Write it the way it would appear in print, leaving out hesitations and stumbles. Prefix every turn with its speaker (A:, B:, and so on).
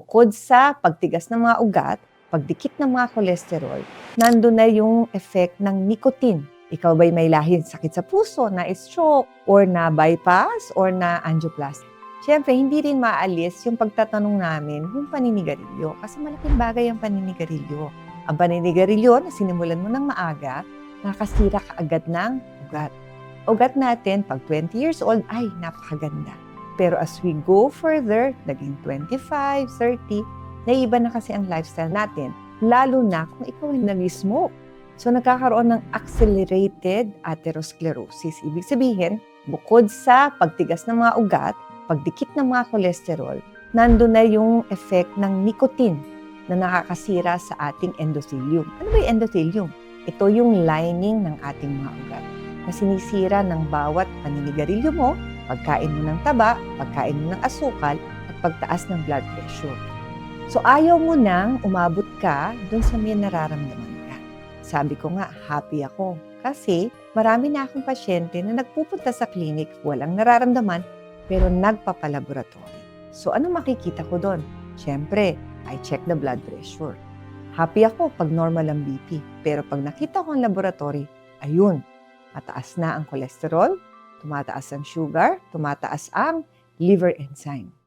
A: bukod sa pagtigas ng mga ugat, pagdikit ng mga kolesterol, nandun na yung effect ng nicotine. Ikaw ba'y may lahing sakit sa puso, na stroke, or na bypass, or na angioplasty? Siyempre, hindi rin maalis yung pagtatanong namin yung paninigarilyo kasi malaking bagay ang paninigarilyo. Ang paninigarilyo na sinimulan mo ng maaga, nakasira ka agad ng ugat. Ugat natin, pag 20 years old, ay napakaganda. Pero as we go further, naging 25, 30, naiiba na kasi ang lifestyle natin, lalo na kung ikaw ay nag-smoke. So nagkakaroon ng accelerated atherosclerosis. Ibig sabihin, bukod sa pagtigas ng mga ugat, pagdikit ng mga kolesterol, nandun na yung effect ng nicotine na nakakasira sa ating endothelium. Ano ba yung endothelium? Ito yung lining ng ating mga ugat na sinisira ng bawat paninigarilyo mo, pagkain mo ng taba, pagkain mo ng asukal, at pagtaas ng blood pressure. So ayaw mo nang umabot ka dun sa may nararamdaman ka. Sabi ko nga, happy ako kasi marami na akong pasyente na nagpupunta sa clinic, walang nararamdaman, pero nagpapalaboratory. So ano makikita ko doon? Siyempre, I check the blood pressure. Happy ako pag normal ang BP. Pero pag nakita ko ang laboratory, ayun, mataas na ang cholesterol, tumataas ang sugar, tumataas ang liver enzyme.